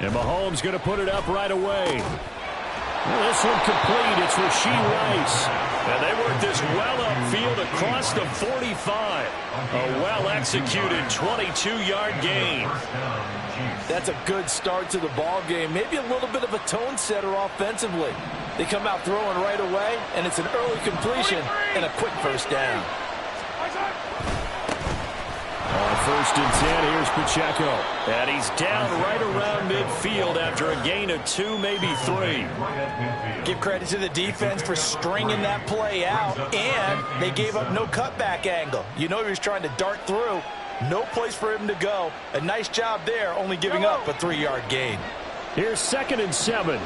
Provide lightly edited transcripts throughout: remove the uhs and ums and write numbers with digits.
And Mahomes going to put it up right away. Well, this one complete. It's Rashee Rice. And they work this well upfield across the 45. A well-executed 22-yard gain. That's a good start to the ball game. Maybe a little bit of a tone setter offensively. They come out throwing right away, and it's an early completion and a quick first down. On 1st and 10, here's Pacheco. And he's down right around midfield after a gain of 2, maybe 3. Give credit to the defense for stringing that play out, and they gave up no cutback angle. You know he was trying to dart through. No place for him to go. A nice job there, only giving up a 3-yard gain. Here's 2nd and 7.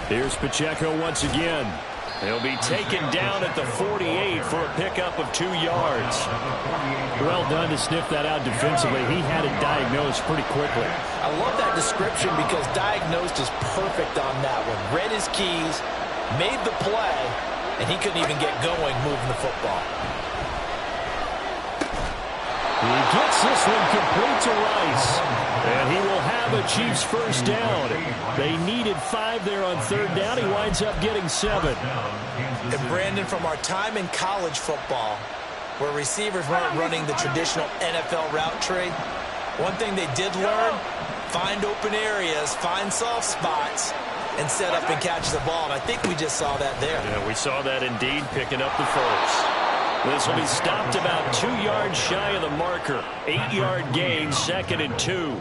Here's Pacheco once again. He'll be taken down at the 48 for a pickup of 2 yards. Well done to sniff that out defensively. He had it diagnosed pretty quickly. I love that description because diagnosed is perfect on that one. Read his keys, made the play, and he couldn't even get going moving the football. He gets this one complete to Rice. And he will have a Chiefs first down. They needed 5 there on 3rd down. He winds up getting 7. And Brandon, from our time in college football, where receivers weren't running the traditional NFL route tree, one thing they did learn, find open areas, find soft spots, and set up and catch the ball. And I think we just saw that there. Yeah, we saw that indeed, picking up the first. This will be stopped about 2 yards shy of the marker. 8-yard gain, 2nd and 2.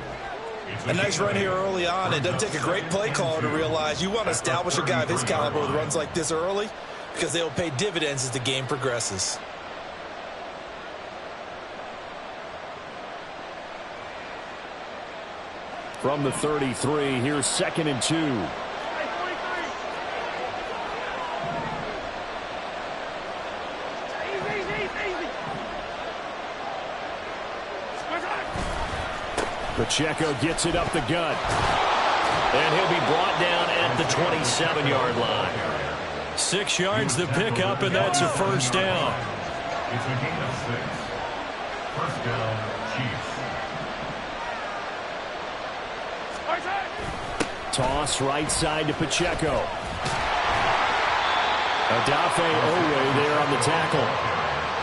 A nice run here early on. It doesn't take a great play caller to realize you want to establish a guy of his caliber with runs like this early because they will pay dividends as the game progresses. From the 33, here's 2nd and 2. Pacheco gets it up the gut. And he'll be brought down at the 27-yard line. 6 yards the pickup, and that's a first down. It's a gain of 6. First down, Chiefs. Toss right side to Pacheco. Odafe Oweh there on the tackle.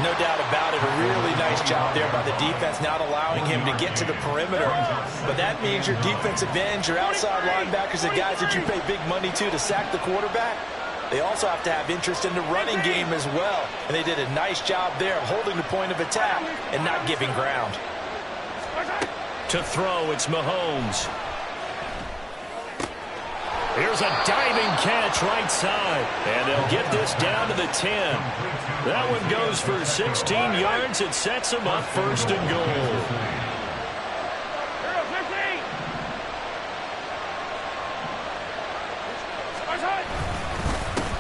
No doubt about it. A really nice job there by the defense, not allowing him to get to the perimeter. But that means your defensive ends, your outside linebackers, the guys that you pay big money to sack the quarterback, they also have to have interest in the running game as well. And they did a nice job there of holding the point of attack and not giving ground. To throw, it's Mahomes. Here's a diving catch right side. And they'll get this down to the 10. That one goes for 16 yards. It sets them up 1st and goal.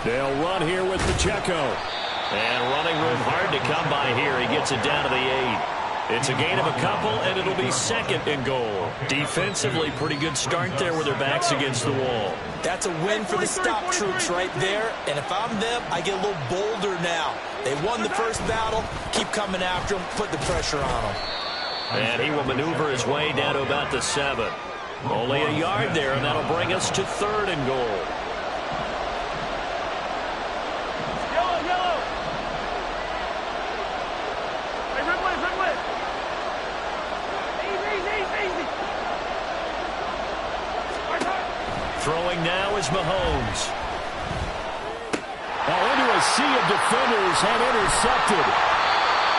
They'll run here with Pacheco. And running room hard to come by here. He gets it down to the 8. It's a gain of a couple, and it'll be 2nd and goal. Defensively, pretty good start there with their backs against the wall. That's a win for the stop troops right there. And if I'm them, I get a little bolder now. They won the first battle. Keep coming after them. Put the pressure on them. And he will maneuver his way down to about the 7. Only a yard there, and that'll bring us to 3rd and goal. Throwing now is Mahomes. Into a sea of defenders and intercepted.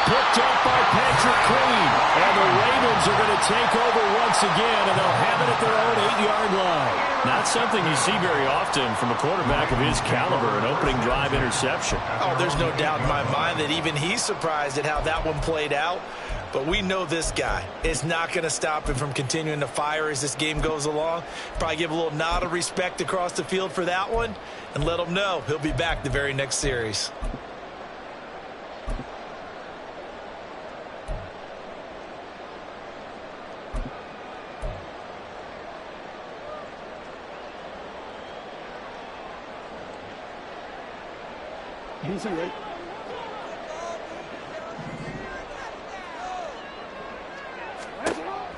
Picked up by Patrick Queen. And the Ravens are going to take over once again, and they'll have it at their own 8-yard line. Not something you see very often from a quarterback of his caliber, an opening drive interception. Oh, there's no doubt in my mind that even he's surprised at how that one played out. But we know this guy is not going to stop him from continuing to fire as this game goes along. Probably give a little nod of respect across the field for that one and let him know he'll be back the very next series.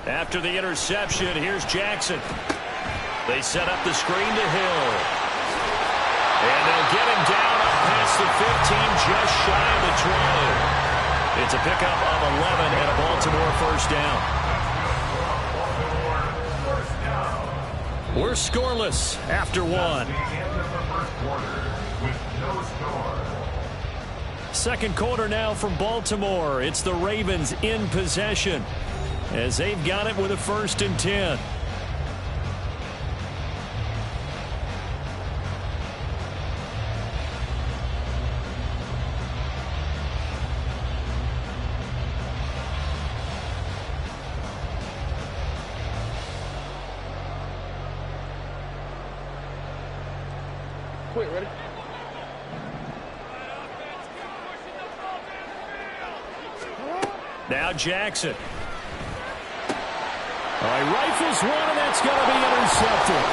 After the interception, here's Jackson. They set up the screen to Hill. And they'll get him down up past the 15, just shy of the 20. It's a pickup of 11 and a Baltimore first down. We're scoreless after one. Second quarter now from Baltimore. It's the Ravens in possession as they've got it with a 1st and 10. Quick, ready? Now Jackson. He rifles one, and that's going to be intercepted.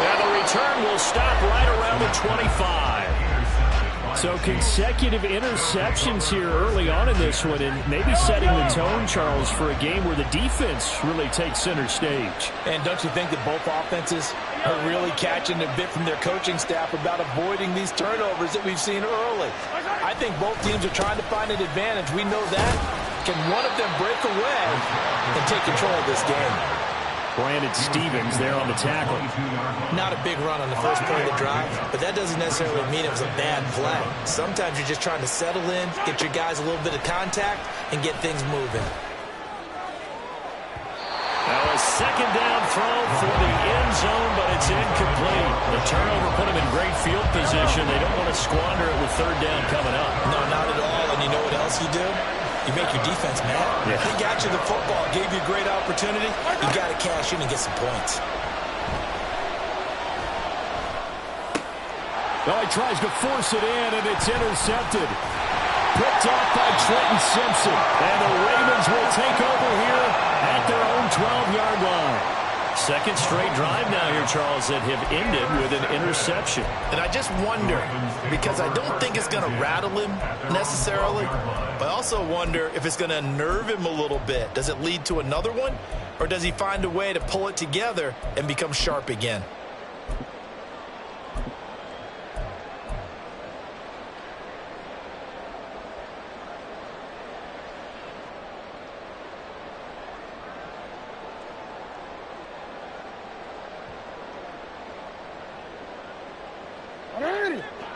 And the return will stop right around the 25. So consecutive interceptions here early on in this one, and maybe setting the tone, Charles, for a game where the defense really takes center stage. And don't you think that both offenses are really catching a bit from their coaching staff about avoiding these turnovers that we've seen early? I think both teams are trying to find an advantage. We know that. Can one of them break away and take control of this game? Brandon Stevens there on the tackle. Not a big run on the first play of the drive, but that doesn't necessarily mean it was a bad play. Sometimes you're just trying to settle in, get your guys a little bit of contact, and get things moving. Now a second down throw for the end zone, but it's incomplete. The turnover put them in great field position. They don't want to squander it with 3rd down coming up. No, not at all. And you know what else you do? You make your defense mad. Yeah. They got you the football, gave you a great opportunity. You got to cash in and get some points. He tries to force it in, and it's intercepted. Picked off by Trenton Simpson. And the Ravens will take over here at their own 12-yard line. Second straight drive now here, Charles, that have ended with an interception. And I just wonder, because I don't think it's going to rattle him necessarily, but I also wonder if it's going to unnerve him a little bit. Does it lead to another one, or does he find a way to pull it together and become sharp again?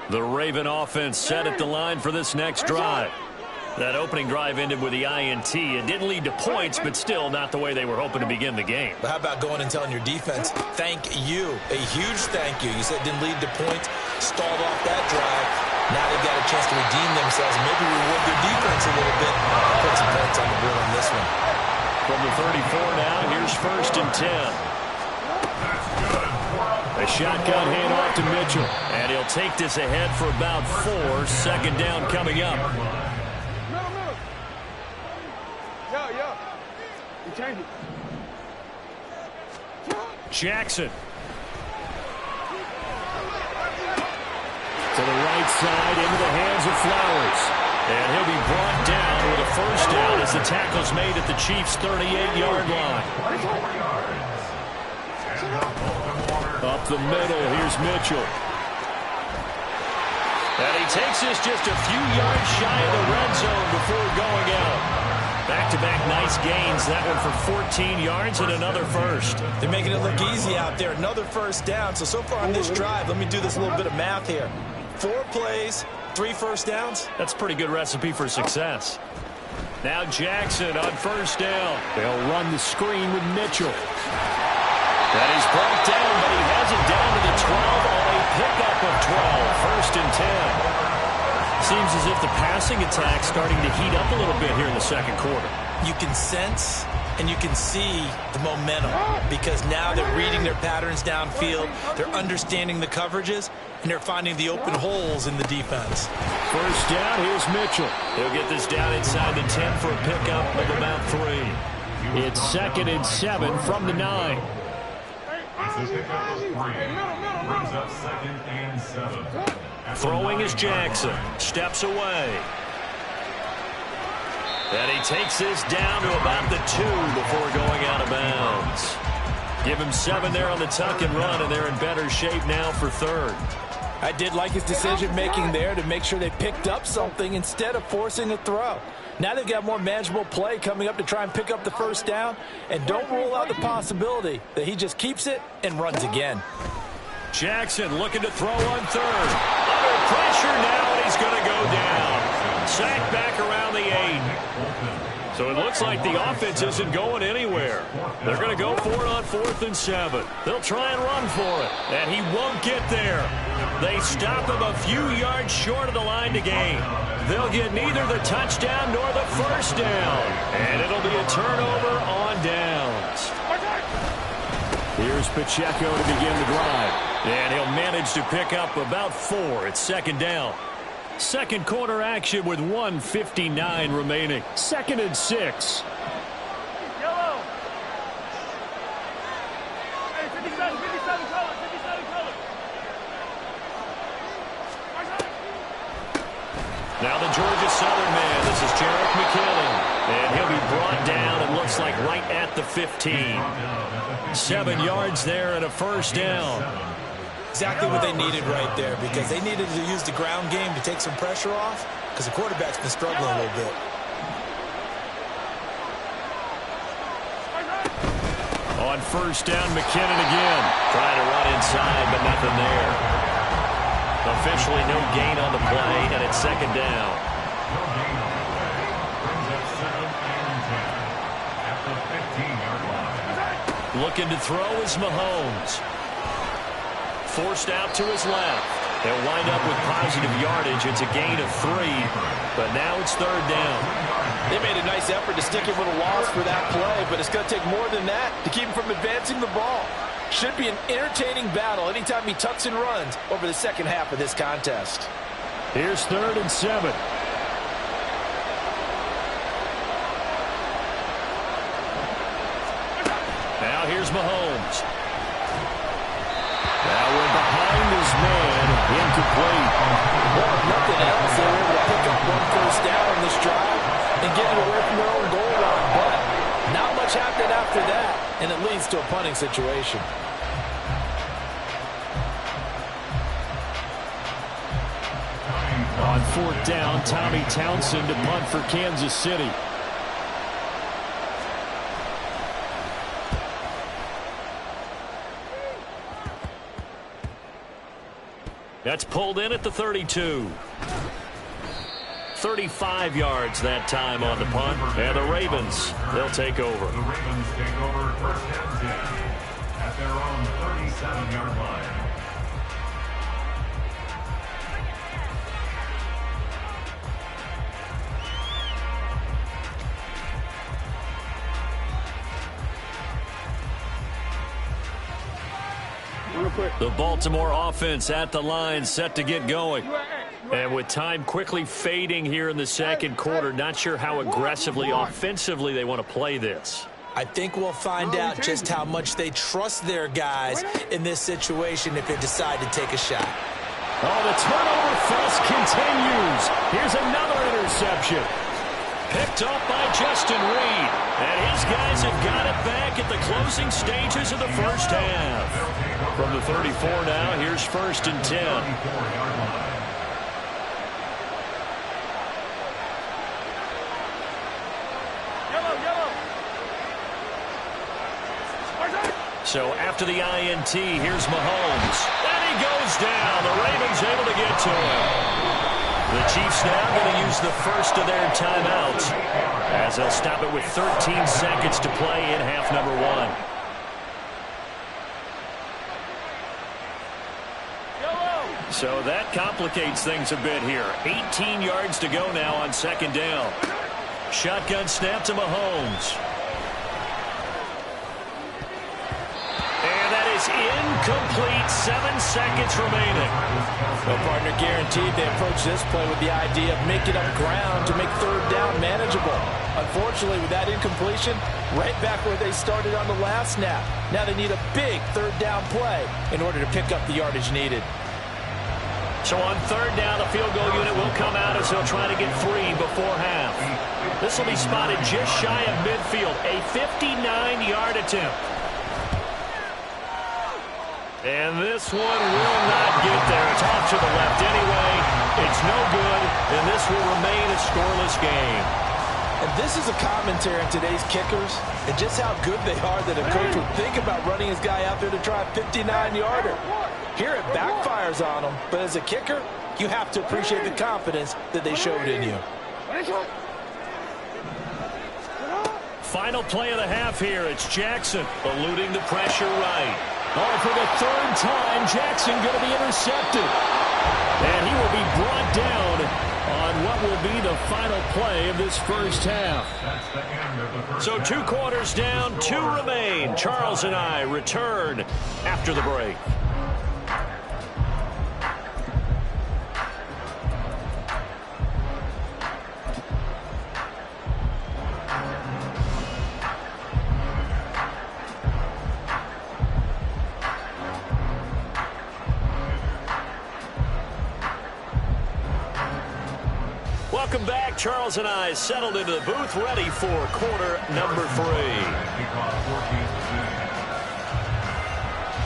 The Raven offense set at the line for this next drive. That opening drive ended with the INT. It didn't lead to points, but still not the way they were hoping to begin the game. But how about going and telling your defense, thank you, a huge thank you. You said it didn't lead to points, stalled off that drive. Now they've got a chance to redeem themselves and maybe reward their defense a little bit. Put some points on the board on this one. From the 34 now, here's 1st and 10. A shotgun handoff to Mitchell. And he'll take this ahead for about 4. 2nd down coming up. Jackson. To the right side, into the hands of Flowers. And he'll be brought down with a 1st down as the tackle's made at the Chiefs' 38-yard line. Up the middle, here's Mitchell. And he takes this just a few yards shy of the red zone before going out. Back-to-back nice gains. That one for 14 yards and another 1st. They're making it look easy out there. Another 1st down. So far on this drive, let me do this little bit of math here. 4 plays, 3 1st downs. That's a pretty good recipe for success. Now Jackson on 1st down. They'll run the screen with Mitchell. And he's brought down, but he has it down to the 12 on a pickup of 12. 1st and 10. Seems as if the passing attack's starting to heat up a little bit here in the second quarter. You can sense and you can see the momentum because now they're reading their patterns downfield, they're understanding the coverages, and they're finding the open holes in the defense. 1st down, here's Mitchell. He'll get this down inside the 10 for a pickup of about 3. It's 2nd and 7 from the 9. It's a pickup of 3. Brings up 2nd and 7. Throwing is Jackson. Steps away. And he takes this down to about the 2 before going out of bounds. Give him 7 there on the tuck and run, and they're in better shape now for third. I did like his decision-making there to make sure they picked up something instead of forcing a throw. Now they've got more manageable play coming up to try and pick up the first down, and don't rule out the possibility that he just keeps it and runs again. Jackson looking to throw on third. Under pressure now, and he's going to go down. Sacked back around the 8. So it looks like the offense isn't going anywhere. They're going to go for it on 4th and 7. They'll try and run for it, and he won't get there. They stop him a few yards short of the line to gain. They'll get neither the touchdown nor the first down, and it'll be a turnover on downs. Here's Pacheco to begin the drive, and he'll manage to pick up about 4 at 2nd down. Second quarter action with 1:59 remaining. 2nd and 6. Yellow. Hey, 57 color, 57 color. Now the Georgia Southern man. This is Jerick McKinnon. And he'll be brought down, it looks like, right at the 15. 7 yards there and a first down. Exactly what they needed right there, because they needed to use the ground game to take some pressure off, because the quarterback's been struggling a little bit. On first down, McKinnon again. Trying to run inside, but nothing there. Officially no gain on the play, and it's 2nd down. Looking to throw is Mahomes. Forced out to his left. They'll wind up with positive yardage. It's a gain of 3, but now it's 3rd down. They made a nice effort to stick him with a loss for that play, but it's going to take more than that to keep him from advancing the ball. Should be an entertaining battle anytime he tucks and runs over the second half of this contest. Here's 3rd and 7. Now here's Mahomes. Now we're behind his man, incomplete. Well, if nothing else, they were able to pick up 1 first down on this drive and get it away from their own goal line. But not much happened after that, and it leads to a punting situation. On 4th down, Tommy Townsend to punt for Kansas City. That's pulled in at the 32. 35 yards that time on the punt. And the Ravens, they'll take over. The Ravens take over 1st and 10 at their own 37-yard line. The Baltimore offense at the line, set to get going. And with time quickly fading here in the second quarter, not sure how aggressively, offensively they want to play this. I think we'll find out just how much they trust their guys in this situation if they decide to take a shot. Oh, the turnover fest continues. Here's another interception. Picked up by Justin Reed. And his guys have got it back at the closing stages of the first half. From the 34 now, here's 1st and 10. So after the INT, here's Mahomes. And he goes down. The Ravens able to get to him. The Chiefs now going to use the first of their timeouts as they'll stop it with 13 seconds to play in half number 1. So that complicates things a bit here. 18 yards to go now on 2nd down. Shotgun snap to Mahomes. And that is incomplete. 7 seconds remaining. Well, partner, guaranteed they approach this play with the idea of making up ground to make 3rd down manageable. Unfortunately, with that incompletion, right back where they started on the last snap. Now they need a big 3rd down play in order to pick up the yardage needed. So on third down, the field goal unit will come out as they'll try to get 3 before half. This will be spotted just shy of midfield, a 59-yard attempt. And this one will not get there. It's off to the left anyway. It's no good, and this will remain a scoreless game. And this is a commentary on today's kickers and just how good they are that a coach would think about running his guy out there to try a 59-yarder. Here it backfires on him, but as a kicker, you have to appreciate the confidence that they showed in you. Final play of the half here. It's Jackson eluding the pressure right. Oh, for the third time, Jackson going to be intercepted. And he will be brought down on what will be the final play of this first half. So 2 quarters down, 2 remain. Charles and I return after the break. Welcome back. Charles and I settled into the booth, ready for quarter number 3.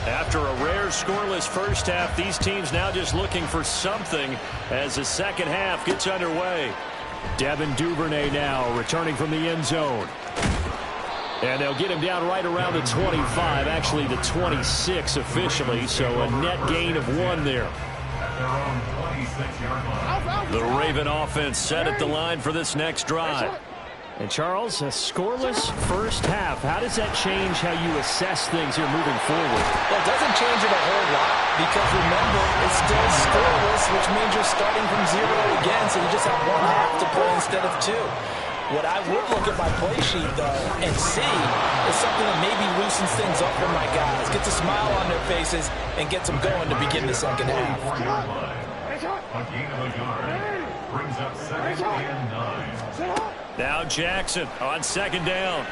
After a rare scoreless first half, these teams now just looking for something as the second half gets underway. Devin Duvernay now returning from the end zone. And they'll get him down right around the 25, actually the 26 officially, so a net gain of 1 there. The Raven offense set at the line for this next drive. And Charles, a scoreless first half. How does that change how you assess things here moving forward? Well, it doesn't change it a whole lot because remember, it's still scoreless, which means you're starting from 0 again, so you just have 1 half to play instead of 2. What I would look at my play sheet, though, and see is something that maybe loosens things up for my guys, gets a smile on their faces, and gets them going to begin the second half. A gain of a yard. Brings up 2nd and 9. Now Jackson on second down.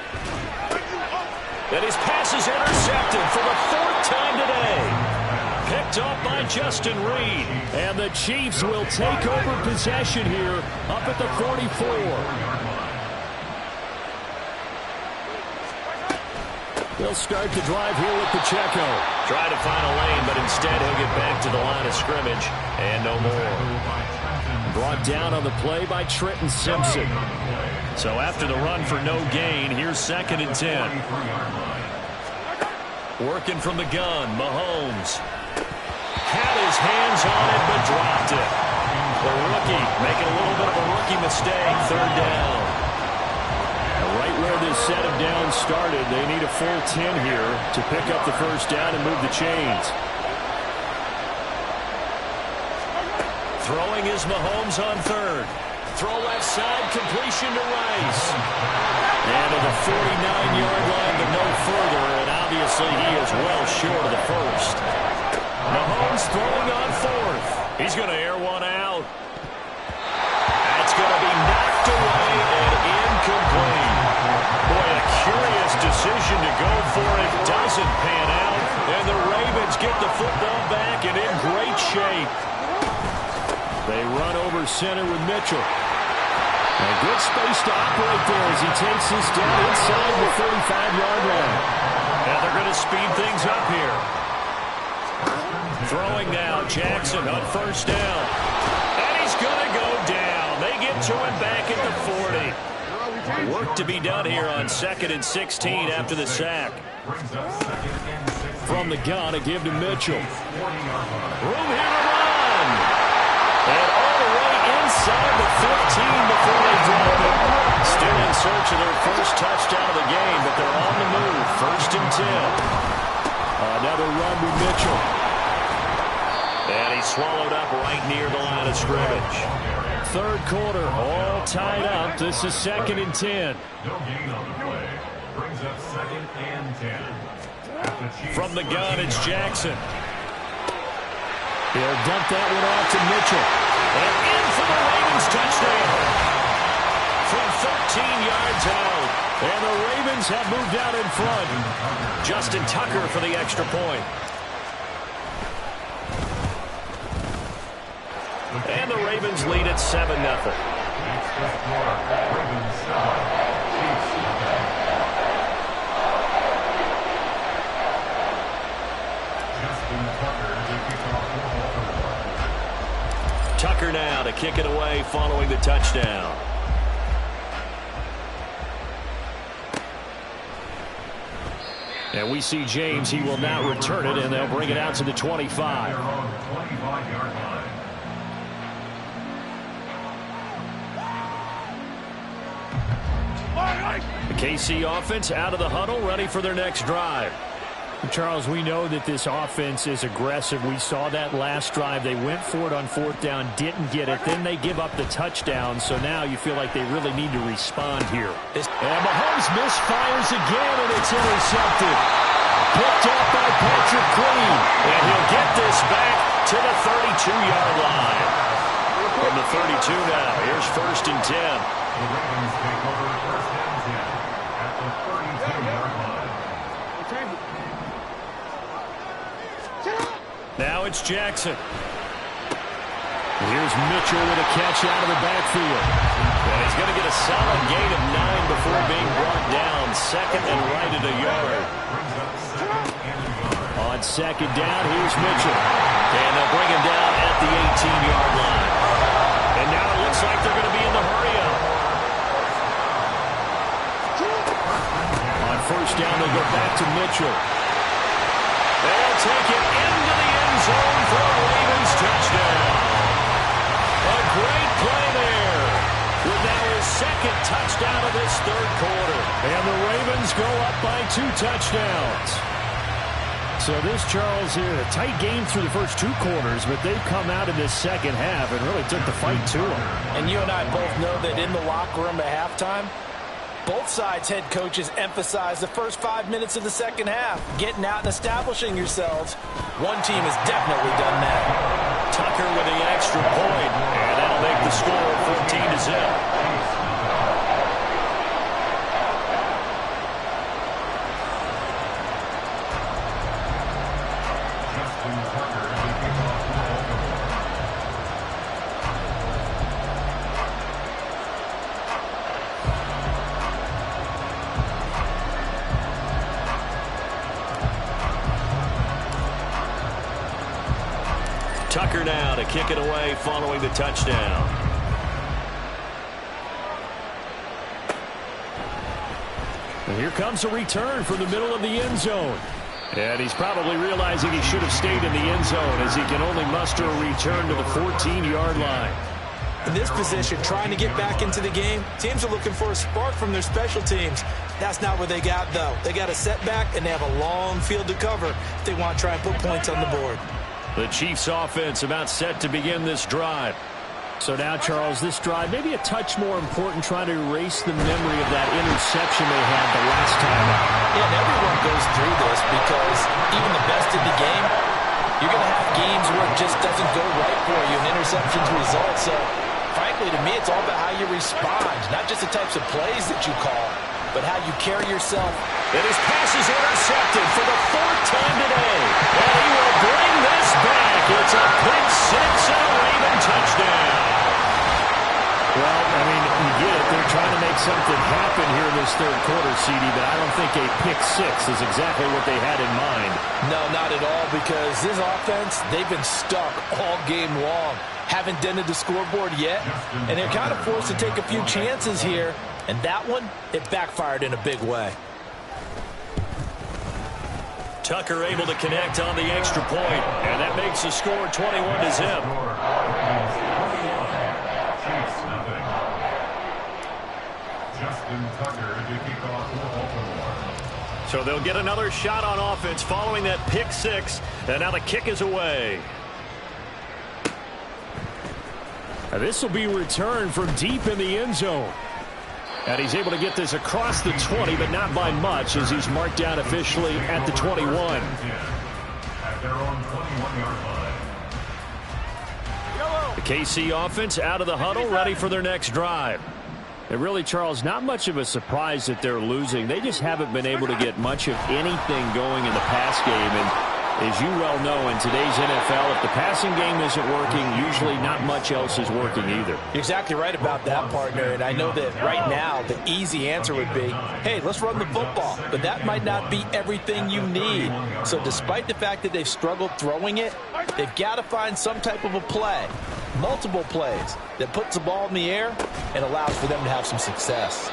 And his pass is intercepted for the 4th time today. Picked up by Justin Reed. And the Chiefs will take over possession here up at the 44. They'll start the drive here with Pacheco. Try to find a lane, but instead he'll get back to the line of scrimmage. And no more. Brought down on the play by Trenton Simpson. So after the run for no gain, here's 2nd and 10. Working from the gun, Mahomes. Had his hands on it, but dropped it. The rookie making a little bit of a rookie mistake. 3rd down. Right where this set of downs started, they need a full 10 here to pick up the first down and move the chains. Throwing is Mahomes on 3rd. Throw left side, completion to Rice. And to the 49-yard line, but no further, and obviously he is well short of the first. Mahomes throwing on 4th. He's going to air one out. That's going to be knocked away and incomplete. Boy, a curious decision to go for it. Doesn't pan out. And the Ravens get the football back and in great shape. They run over center with Mitchell. And good space to operate there as he takes this down inside the 35-yard line. And they're going to speed things up here. Throwing now, Jackson on 1st down. And he's going to go down. They get to him back at the 40. Work to be done here on 2nd and 16 after the sack. From the gun, a give to Mitchell. Room here to run. And all the way inside the 15 before they drop it. Still in search of their first touchdown of the game, but they're on the move. 1st and 10. Another run with Mitchell. And he's swallowed up right near the line of scrimmage. 3rd quarter, all tied up. This is 2nd and 10. No gain on the play. Brings up 2nd and 10. From the gun, it's Jackson. He'll dump that one off to Mitchell. And in for the Ravens touchdown. From 13 yards out. And the Ravens have moved out in front. Justin Tucker for the extra point. And the Ravens lead at 7-0. Next to score, Ravens 7, Chiefs nothing. Justin Tucker to kick off for Baltimore. Tucker now to kick it away following the touchdown. And we see James. He will not return it, and they'll bring it out to the 25. They're on the 25-yard line. The KC offense out of the huddle, ready for their next drive. Charles, we know that this offense is aggressive. We saw that last drive. They went for it on 4th down, didn't get it. Then they give up the touchdown. So now you feel like they really need to respond here. And Mahomes misfires again, and it's intercepted. Picked up by Patrick Queen. And he'll get this back to the 32-yard line. From the 32 now, here's 1st and 10. The Ravens take over 1st and 10 at the 32-yard line. Now it's Jackson. Here's Mitchell with a catch out of the backfield. And he's going to get a solid gain of 9 before being brought down. 2nd and right at a yard. On 2nd down, here's Mitchell. And they'll bring him down at the 18-yard line. And now it looks like they're going to be in the hurry-up. On 1st down, they'll go back to Mitchell. They'll take it into the end zone for a Ravens touchdown. A great play there. With now his 2nd touchdown of this 3rd quarter. And the Ravens go up by 2 touchdowns. So this, Charles, here, a tight game through the first 2 quarters, but they've come out in this 2nd half and really took the fight to them. And you and I both know that in the locker room at halftime, both sides' head coaches emphasize the first 5 minutes of the 2nd half. Getting out and establishing yourselves. One team has definitely done that. Tucker with the extra point, and that'll make the score 14-0. Tucker now to kick it away following the touchdown. And here comes a return from the middle of the end zone. And he's probably realizing he should have stayed in the end zone as he can only muster a return to the 14-yard line. In this position, trying to get back into the game, teams are looking for a spark from their special teams. That's not what they got, though. They got a setback, and they have a long field to cover if they want to try and put points on the board. The Chiefs offense about set to begin this drive. So now, Charles, this drive maybe a touch more important, trying to erase the memory of that interception they had the last time out. Yeah, and everyone goes through this because even the best in the game, you're going to have games where it just doesn't go right for you, and interceptions result. So, frankly, to me, it's all about how you respond, not just the types of plays that you call, but how you carry yourself. And his pass is intercepted for the 4th time today. And he will bring this back. It's a pick 6 and a Raven touchdown. Well, I mean, you get it. They're trying to make something happen here in this 3rd quarter, CD, but I don't think a pick 6 is exactly what they had in mind. No, not at all, because this offense, they've been stuck all game long. Haven't dented the scoreboard yet, and they're kind of forced to take a few chances here. And that one, it backfired in a big way. Tucker able to connect on the extra point, and that makes the score 21-0. Justin Tucker to kick off for Baltimore. So they'll get another shot on offense following that pick 6, and now the kick is away. Now this will be returned from deep in the end zone. And he's able to get this across the 20, but not by much, as he's marked down officially at the 21. At their own 21-yard line. The KC offense out of the huddle, ready for their next drive. And really, Charles, not much of a surprise that they're losing. They just haven't been able to get much of anything going in the pass game. And As you well know, in today's NFL, if the passing game isn't working, usually not much else is working either. You're exactly right about that, partner. And I know that right now the easy answer would be, hey, let's run the football. But that might not be everything you need. So despite the fact that they've struggled throwing it, they've got to find some type of a play, multiple plays, that puts the ball in the air and allows for them to have some success.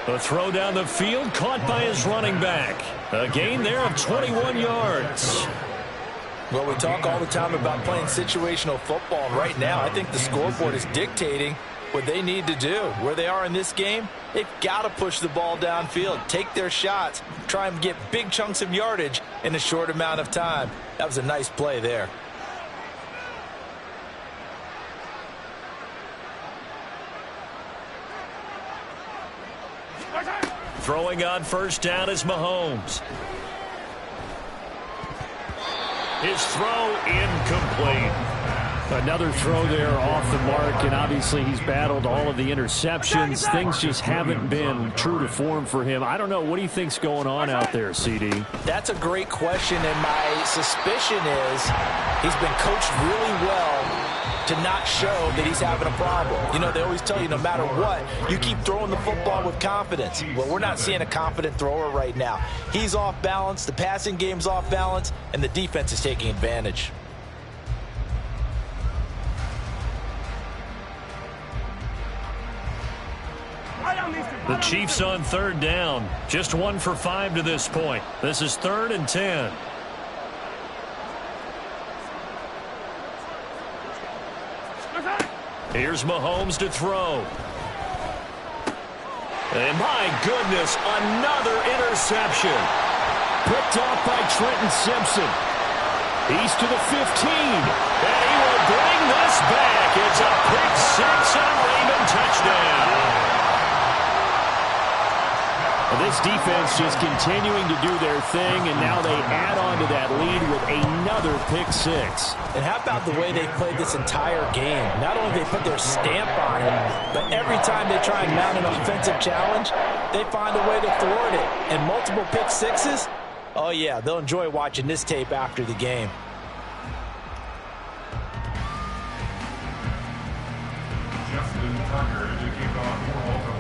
A throw down the field, caught by his running back. A gain there of 21 yards. Well, we talk all the time about playing situational football, and right now I think the scoreboard is dictating what they need to do. Where they are in this game, they've got to push the ball downfield, take their shots, try and get big chunks of yardage in a short amount of time. That was a nice play there. Throwing on first down is Mahomes. His throw incomplete. Another throw there off the mark, and obviously he's battled all of the interceptions. Things just haven't been true to form for him. I don't know. What do you think's going on out there, CD? That's a great question, and my suspicion is he's been coached really well to not show that he's having a problem. You know, they always tell you no matter what, you keep throwing the football with confidence. Well, we're not seeing a confident thrower right now. He's off balance, the passing game's off balance, and the defense is taking advantage. The Chiefs on third down. Just 1 for 5 to this point. This is 3rd and 10. Here's Mahomes to throw. And my goodness, another interception. Picked off by Trenton Simpson. He's to the 15. And he will bring this back. It's a pick six and a Raven touchdown. This defense just continuing to do their thing, and now they add on to that lead with another pick six. And how about the way they played this entire game? Not only did they put their stamp on it, but every time they try and mount an offensive challenge, they find a way to thwart it. And multiple pick sixes, oh yeah, they'll enjoy watching this tape after the game. Justin Tucker to kick off for Baltimore.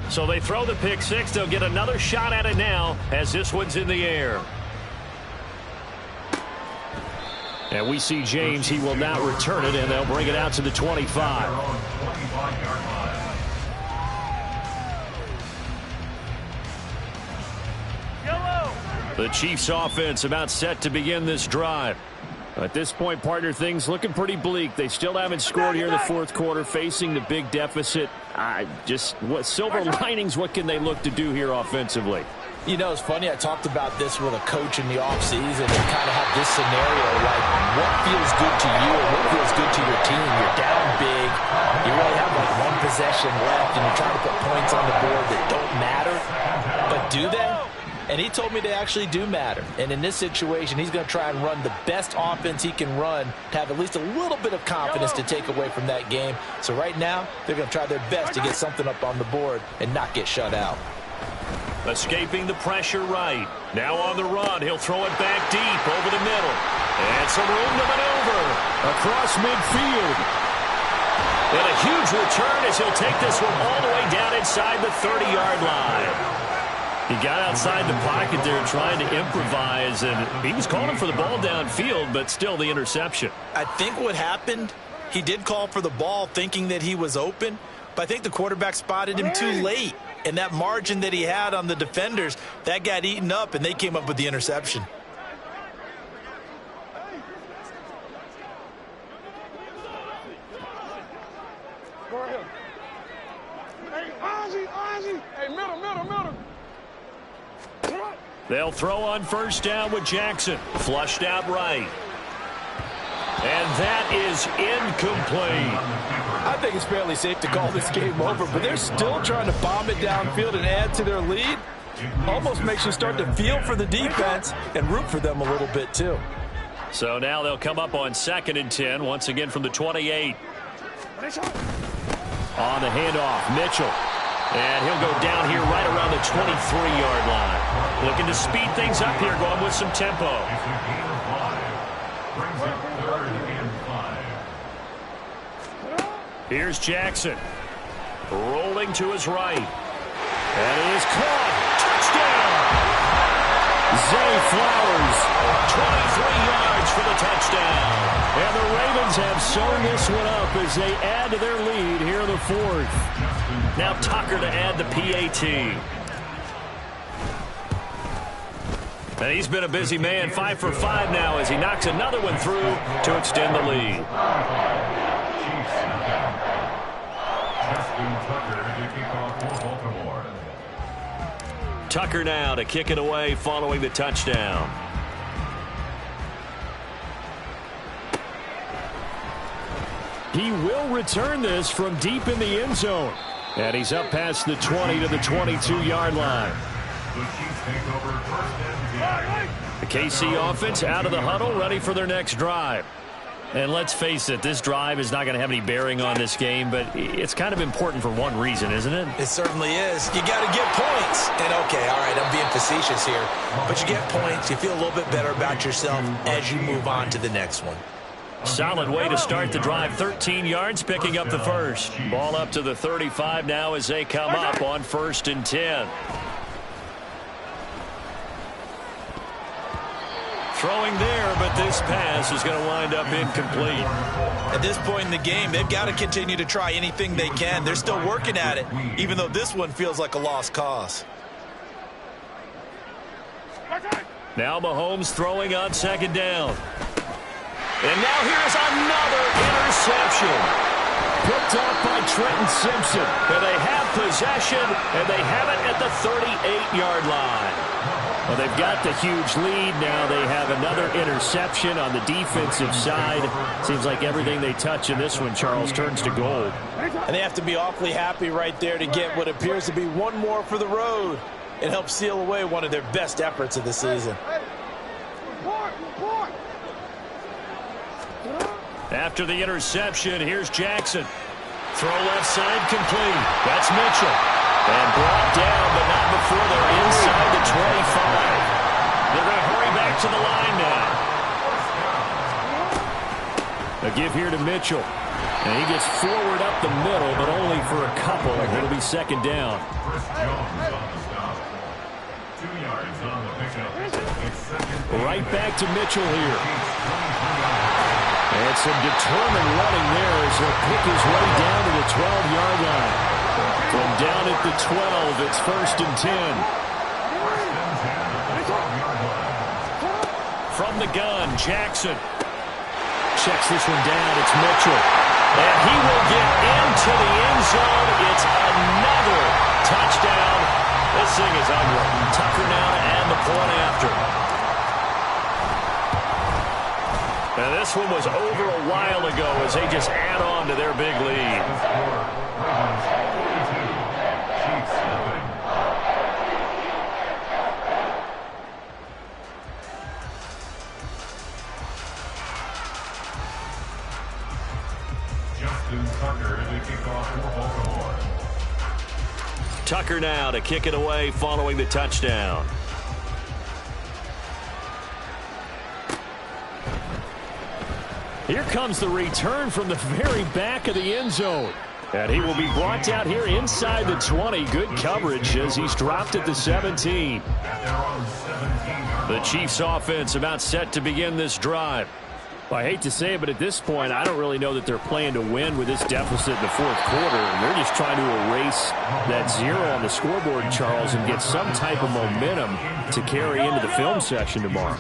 So they throw the pick six. They'll get another shot at it now as this one's in the air. And we see James. He will not return it, and they'll bring it out to the 25. The Chiefs offense about set to begin this drive. At this point, partner, things looking pretty bleak. They still haven't scored here in the fourth quarter, facing the big deficit. What silver linings, what can they look to do here offensively? You know, it's funny, I talked about this with a coach in the offseason and kind of had this scenario, like what feels good to you and what feels good to your team. You're down big, you really have like one possession left, and you're trying to put points on the board that don't matter. But do they? And he told me they actually do matter. And in this situation, he's going to try and run the best offense he can run to have at least a little bit of confidence to take away from that game. So right now, they're going to try their best to get something up on the board and not get shut out. Escaping the pressure right. Now on the run, he'll throw it back deep over the middle. And some room to maneuver across midfield. And a huge return as he'll take this one all the way down inside the 30-yard line. He got outside the pocket there trying to improvise, and he was calling for the ball downfield, but still the interception. I think what happened, he did call for the ball thinking that he was open, but I think the quarterback spotted him too late. And that margin that he had on the defenders, that got eaten up, and they came up with the interception. Go ahead. Hey, Ozzie. Hey, middle. They'll throw on first down with Jackson. Flushed out right. And that is incomplete. I think it's fairly safe to call this game over, but they're still trying to bomb it downfield and add to their lead. Almost makes you start to feel for the defense and root for them a little bit too. So now they'll come up on 2nd and 10, once again from the 28. On the handoff, Mitchell. And he'll go down here right around the 23-yard line. Looking to speed things up here, going with some tempo. Here's Jackson. Rolling to his right. And it is caught. Touchdown! Zay Flowers, 23 yards for the touchdown. And the Ravens have sewn this one up as they add to their lead here in the 4th. Now Tucker to add the PAT. And he's been a busy man, 5 for 5 now as he knocks another one through to extend the lead. Tucker now to kick it away following the touchdown. He will return this from deep in the end zone. And he's up past the 20 to the 22-yard line. The KC offense out of the huddle, ready for their next drive. And let's face it, this drive is not going to have any bearing on this game, but it's kind of important for one reason, isn't it? It certainly is. You got to get points. And okay, all right, I'm being facetious here. But you get points, you feel a little bit better about yourself as you move on to the next one. Solid way to start the drive. 13 yards, picking up the first. Ball up to the 35 now as they come up on 1st and 10. Throwing there, but this pass is going to wind up incomplete. At this point in the game, they've got to continue to try anything they can. They're still working at it, even though this one feels like a lost cause. Now Mahomes throwing on 2nd down. And now here's another interception. Picked off by Trenton Simpson. And they have possession, and they have it at the 38-yard line. Well, they've got the huge lead. Now they have another interception on the defensive side. Seems like everything they touch in this one, Charles, turns to gold. And they have to be awfully happy right there to get what appears to be one more for the road. It helps seal away one of their best efforts of the season. After the interception, here's Jackson. Throw left side complete. That's Mitchell. And brought down, but not before they're inside the 25. They're going to hurry back to the line now. A give here to Mitchell. And he gets forward up the middle, but only for a couple. It'll be 2nd down. Right back to Mitchell here. And some determined running there as he'll pick his way down to the 12-yard line. From down at the 12, it's 1st and 10. From the gun, Jackson. Checks this one down. It's Mitchell. And he will get into the end zone. It's another touchdown. This thing is ugly. Tucker now to add the point after. Now this one was over a while ago as they just add on to their big lead. Tucker now to kick it away following the touchdown. Here comes the return from the very back of the end zone. And he will be brought out here inside the 20. Good coverage as he's dropped at the 17. The Chiefs offense about set to begin this drive. Well, I hate to say it, but at this point, I don't really know that they're playing to win with this deficit in the 4th quarter. And they're just trying to erase that 0 on the scoreboard, Charles, and get some type of momentum to carry into the film session tomorrow.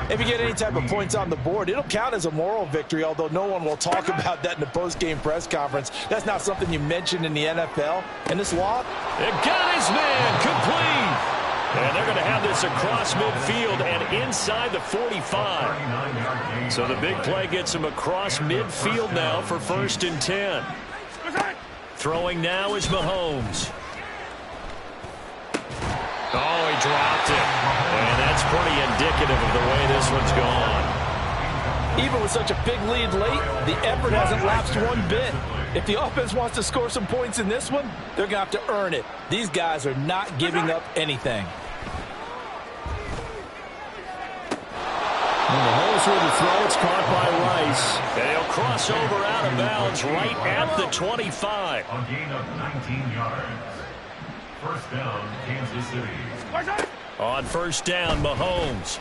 If you get any type of points on the board, it'll count as a moral victory, although no one will talk about that in the post-game press conference. That's not something you mentioned in the NFL. And this loss, it got his man complete. And they're going to have this across midfield and inside the 45. So the big play gets him across midfield now for 1st and 10. Throwing now is Mahomes. Oh, he dropped it. And that's pretty indicative of the way this one's gone. Even with such a big lead late, the effort hasn't lapsed one bit. If the offense wants to score some points in this one, they're going to have to earn it. These guys are not giving up anything. And Mahomes with the throw. It's caught by Rice. They'll cross over out of bounds right at the 25. A gain of 19 yards. First down, Kansas City. On first down, Mahomes.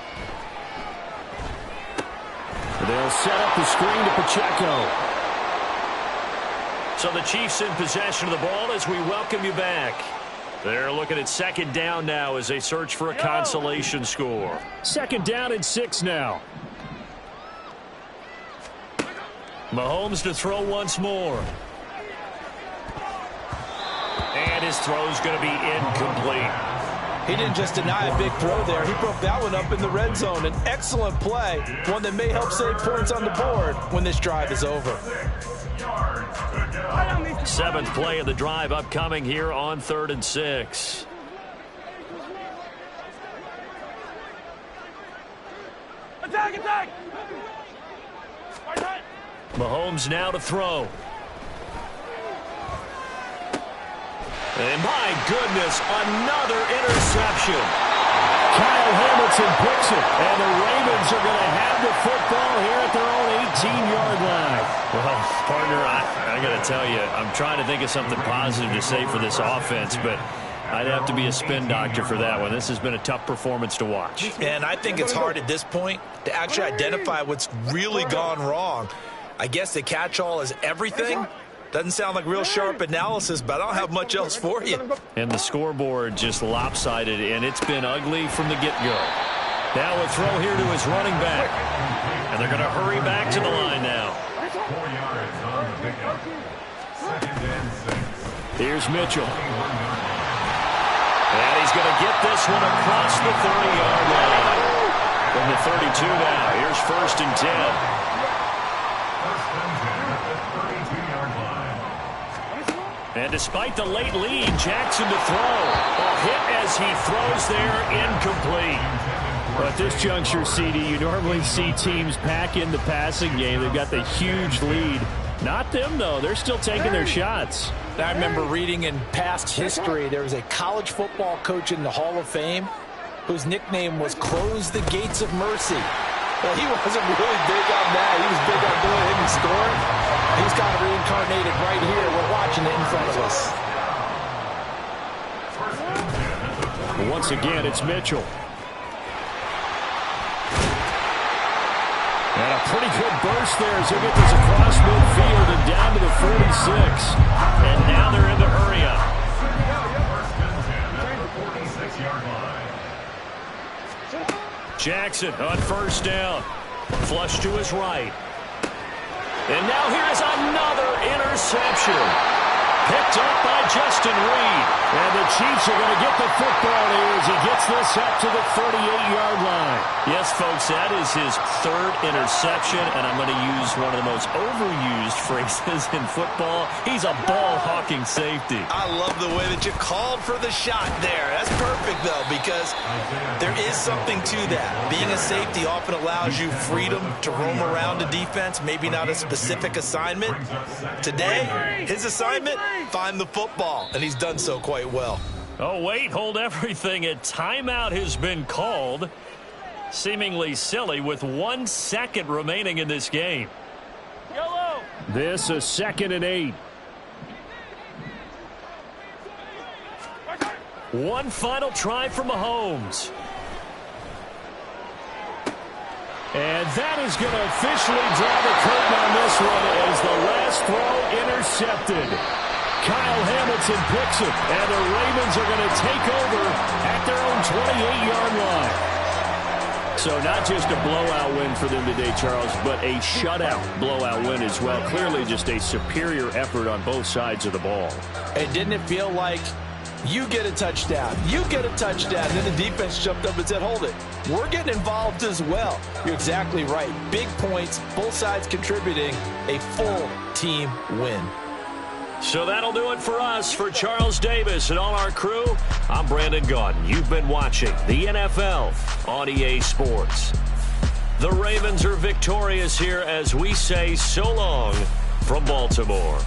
They'll set up the screen to Pacheco. So the Chiefs in possession of the ball as we welcome you back. They're looking at second down now as they search for a consolation score. Second down and 6 now. Mahomes to throw once more. And his throw's going to be incomplete. He didn't just deny a big throw there. He broke that one up in the red zone. An excellent play, one that may help save points on the board when this drive is over. 7th play of the drive upcoming here on 3rd and 6. Attack! Mahomes now to throw. And my goodness, another interception. Kyle Hamilton picks it, and the Ravens are going to have the football here at their own 18-yard line. Well, partner, I got to tell you, I'm trying to think of something positive to say for this offense, but I'd have to be a spin doctor for that one. This has been a tough performance to watch. And I think it's hard at this point to actually identify what's really gone wrong. I guess the catch-all is everything. Doesn't sound like real sharp analysis, but I don't have much else for you. And the scoreboard just lopsided, and it's been ugly from the get-go. Now a throw here to his running back. And they're going to hurry back to the line now. 4 yards on the pickup. Second and 6. Here's Mitchell. And he's going to get this one across the 30-yard line. From the 32 now. Here's 1st and 10. And despite the late lead, Jackson to throw. A hit as he throws there, incomplete. But at this juncture, CD, you normally see teams pack in the passing game. They've got the huge lead. Not them, though. They're still taking their shots. I remember reading in past history, there was a college football coach in the Hall of Fame whose nickname was Close the Gates of Mercy. Well, he wasn't really big on that. He was big on going ahead and scoring. He's kind of reincarnated right here. We're watching it in front of us. Once again, it's Mitchell. And a pretty good burst there as he'll get this across midfield and down to the 46. And now they're in the hurry up. Jackson on first down. Flush to his right. And now here's another interception. Picked up by Justin Reed. And the Chiefs are going to get the football here as he gets this up to the 38-yard line. Yes, folks, that is his 3rd interception, and I'm going to use one of the most overused phrases in football. He's a ball-hawking safety. I love the way that you called for the shot there. That's perfect, though, because there is something to that. Being a safety often allows you freedom to roam around a defense, maybe not a specific assignment. Today, his assignment, find the football, and he's done so quite well. Oh, wait, hold everything. A timeout has been called. Seemingly silly with 1 second remaining in this game. Yellow. This is 2nd and 8. One final try for Mahomes. And that is going to officially draw the curtain on this one as the last throw intercepted. Kyle Hamilton picks it, and the Ravens are going to take over at their own 28-yard line. So not just a blowout win for them today, Charles, but a shutout blowout win as well. Clearly just a superior effort on both sides of the ball. And didn't it feel like you get a touchdown, you get a touchdown, then the defense jumped up and said, hold it. We're getting involved as well. You're exactly right. Big points, both sides contributing, a full team win. So that'll do it for us. For Charles Davis and all our crew, I'm Brandon Gaudin. You've been watching the NFL on EA Sports. The Ravens are victorious here as we say so long from Baltimore.